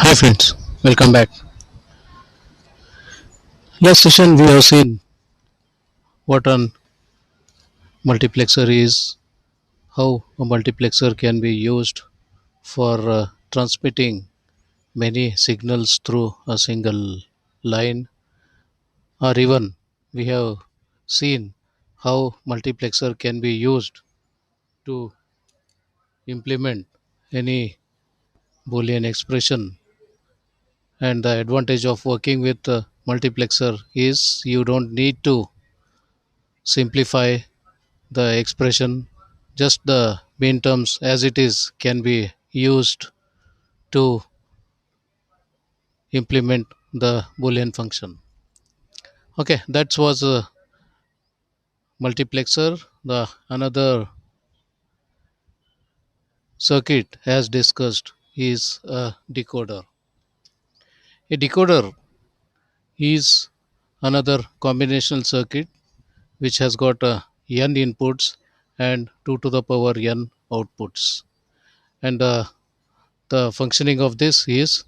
Hi friends, welcome back. Last session we have seen what an multiplexer is, how a multiplexer can be used for transmitting many signals through a single line, or even we have seen how multiplexer can be used to implement any boolean expression. And the advantage of working with multiplexer is you don't need to simplify the expression, just the main terms as it is can be used to implement the boolean function. Okay, that was a multiplexer. The another circuit as discussed is a decoder. A decoder is another combinational circuit which has got n inputs and 2 to the power n outputs, and the functioning of this is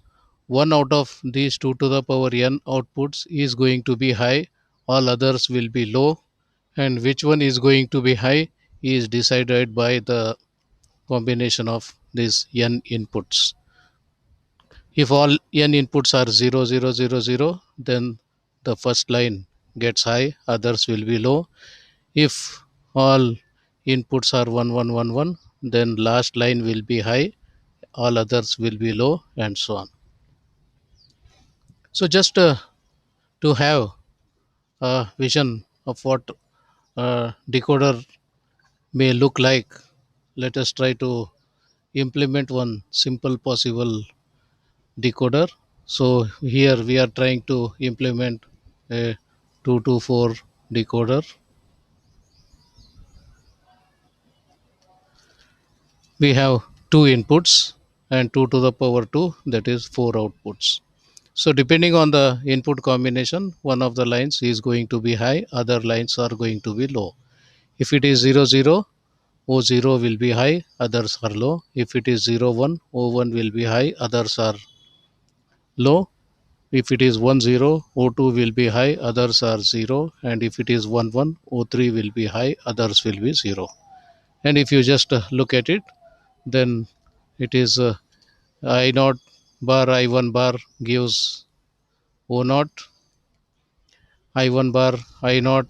one out of these 2 to the power n outputs is going to be high, all others will be low, and which one is going to be high is decided by the combination of these n inputs. If all n inputs are 0 0 0 0, then the first line gets high, others will be low. If all inputs are 1 1 1 1, then last line will be high, all others will be low, and so on. So just to have a vision of what a decoder may look like, let us try to implement one simple possible decoder. So here we are trying to implement a 2 to 4 decoder. We have two inputs and 2 to the power 2, that is 4 outputs. So depending on the input combination, one of the lines is going to be high, other lines are going to be low. If it is 0 0, O0 will be high, others are low. If it is 0 1, O1 will be high, others are low. If it is 1 0, O2 will be high, others are 0. And if it is 1 1, O3 will be high, others will be 0. And if you just look at it, then it is I naught bar I1 bar gives O naught, I1 bar I naught,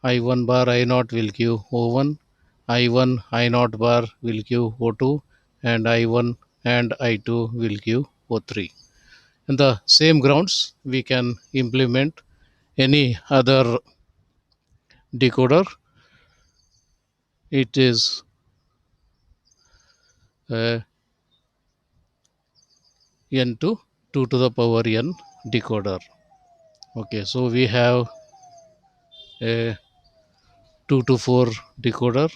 I1 bar I naught will give O1, I1 I naught bar will give O2, and I1 and I2 will give O3. In the same grounds, we can implement any other decoder. It is uh, n to 2 to the power n decoder. Okay, so we have a 2 to 4 decoder.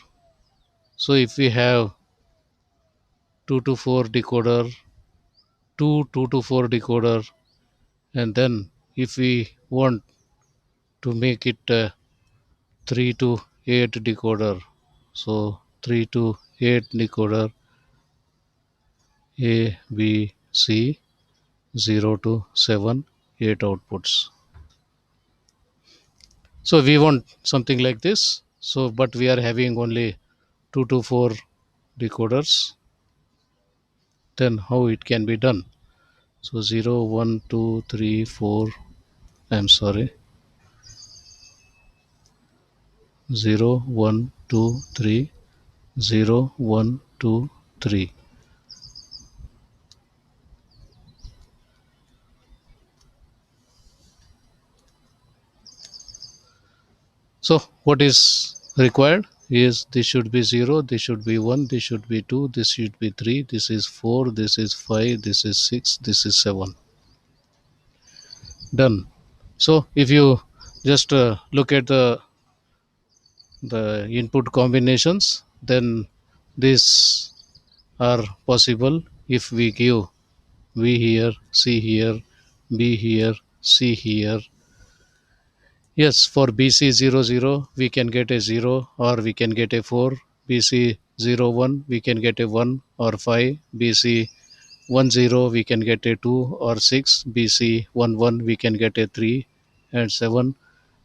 So if we have 2 to 4 decoder, 2 to 4 decoder, and then if we want to make it 3 to 8 decoder, so 3 to 8 decoder, A B C, 0 to 7, 8 outputs. So we want something like this, so but we are having only 2 to 4 decoders. Then how it can be done? So 0 1 2 3 4, I'm sorry, 0 1 2 3, 0 1 2 3. So what is required is this should be 0, this should be 1, this should be 2, this should be 3, this is 4, this is 5, this is 6, this is 7. Done. So if you just look at the input combinations, then these are possible if we give V here, C here, B here, C here. Yes, for BC00 we can get a 0 or we can get a 4. BC01 we can get a 1 or 5. BC 1 0 we can get a 2 or 6, BC 1 1 we can get a 3 and 7.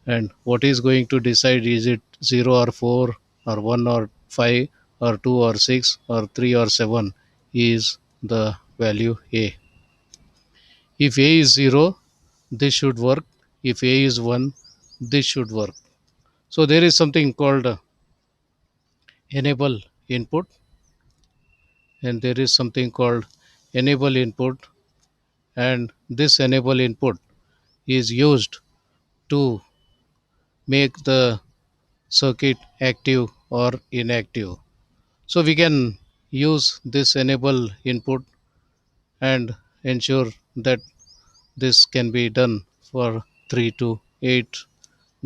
And what is going to decide, is it 0 or 4 or 1 or 5 or 2 or 6 or 3 or 7, is the value A. If A is 0, this should work. If A is 1, this should work. So there is something called enable input, and there is something called enable input, and this enable input is used to make the circuit active or inactive. So we can use this enable input and ensure that this can be done for 3 to 8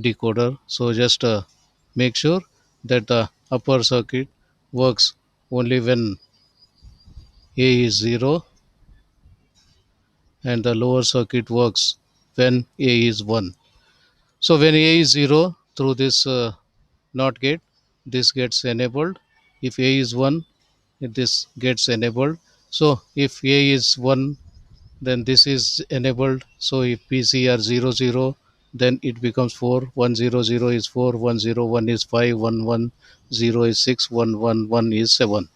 decoder. So just make sure that the upper circuit works only when A is 0, and the lower circuit works when A is 1. So when A is 0, through this NOT gate, this gets enabled. If A is 1, this gets enabled. So if A is 1, then this is enabled. So if PC are 0 0, then it becomes 4. 1 0 0 is 4, 1 0 1 is 5, 1 1 0 is 6, 1 1 1 is 7.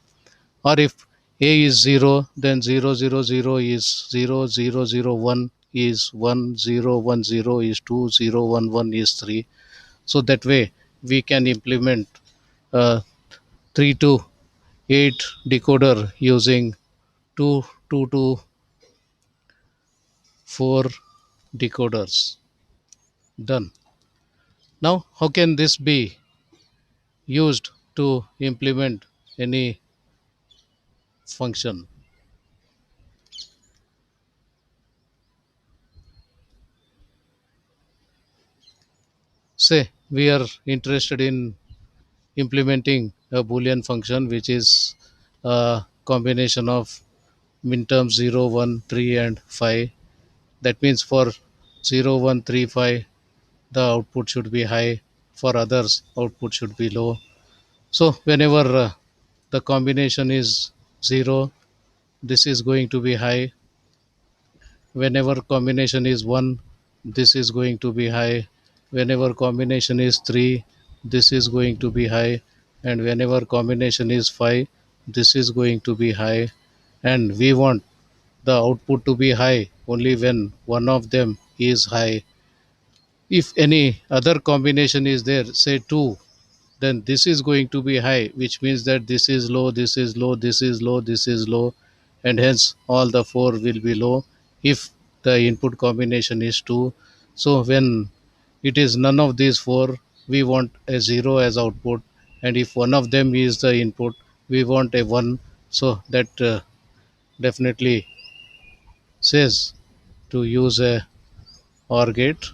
Or if A is 0, then 0 0 0 is 0, 0 0 1 is 1, 0 1 0 is 2, 0 1 1 is 3. So that way we can implement a 3 to 8 decoder using 2 to 4 decoders. Done. Now, how can this be used to implement any function? Say we are interested in implementing a boolean function which is a combination of minterms 0 1 3 and 5. That means for 0 1 3 5 the output should be high, for others output should be low. So whenever the combination is 0, this is going to be high. Whenever combination is 1, this is going to be high. Whenever combination is 3, this is going to be high. And whenever combination is 5, this is going to be high. And we want the output to be high only when one of them is high. If any other combination is there, say 2, then this is going to be high, which means that this is low, this is low, this is low, this is low, and hence all the 4 will be low if the input combination is 2. So when it is none of these 4, we want a 0 as output, and if one of them is the input, we want a 1. So that definitely says to use a OR gate.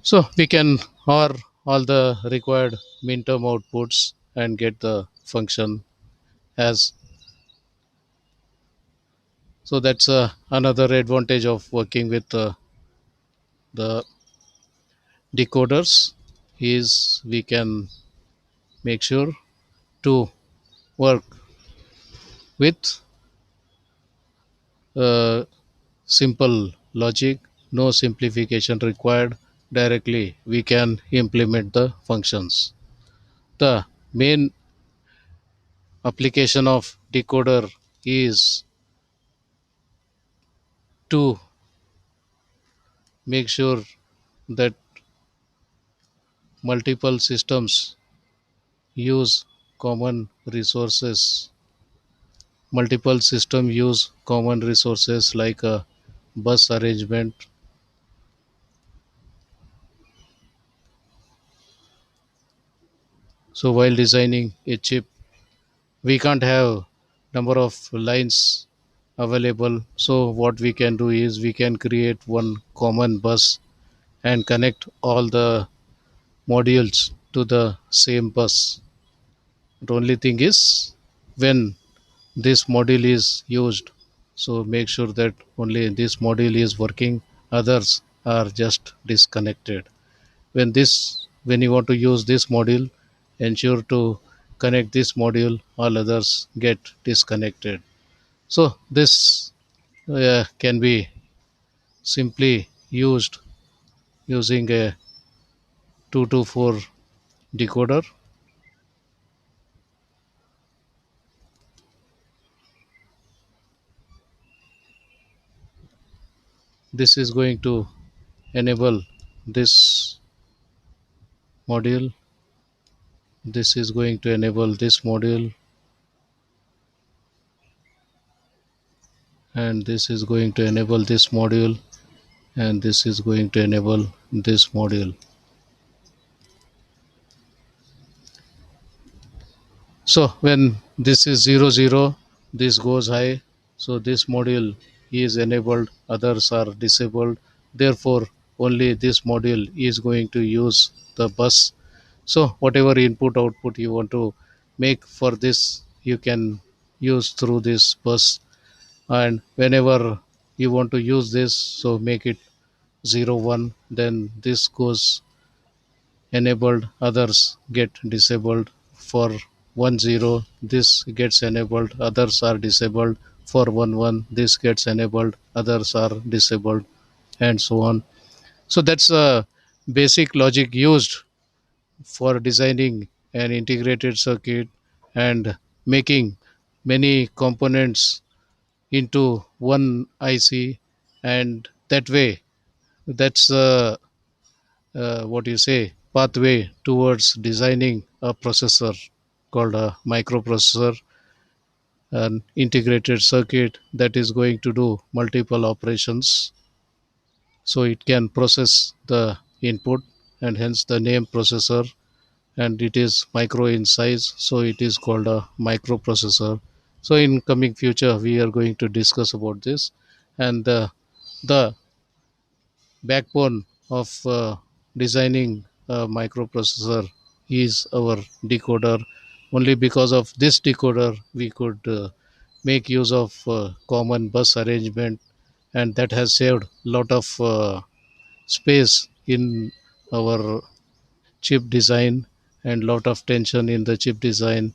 So we can OR all the required minterm outputs and get the function as. So that's another advantage of working with the decoders, is we can make sure to work with simple logic, no simplification required. Directly we can implement the functions. The main application of decoder is to make sure that multiple systems use common resources. Multiple system use common resources like a bus arrangement. So while designing a chip, we can't have number of lines available. So what we can do is we can create one common bus and connect all the modules to the same bus. The only thing is, when this module is used, so make sure that only this module is working, others are just disconnected. When you want to use this module, ensure to connect this module, all others get disconnected. So this can be simply used using a 224 decoder. This is going to enable this module, this is going to enable this module, and this is going to enable this module, and this is going to enable this module. So when this is 0 0, this goes high, so this module is enabled, others are disabled, therefore only this module is going to use the bus. So whatever input output you want to make for this, you can use through this bus. And whenever you want to use this, so make it 0 1, then this goes enabled, others get disabled. For 1 0, this gets enabled, others are disabled. For 1 1, this gets enabled, others are disabled, and so on. So that's a basic logic used for designing an integrated circuit and making many components into one IC. And that way, that's what you say, pathway towards designing a processor called a microprocessor, an integrated circuit that is going to do multiple operations. So it can process the input, and hence the name processor, and it is micro in size, so it is called a microprocessor. So in coming future we are going to discuss about this. And the backbone of designing a microprocessor is our decoder. Only because of this decoder we could make use of common bus arrangement, and that has saved lot of space in our chip design, and lot of tension in the chip design,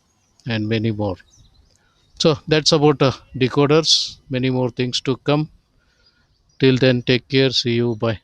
and many more. So that's about decoders. Many more things to come. Till then, take care. See you. Bye.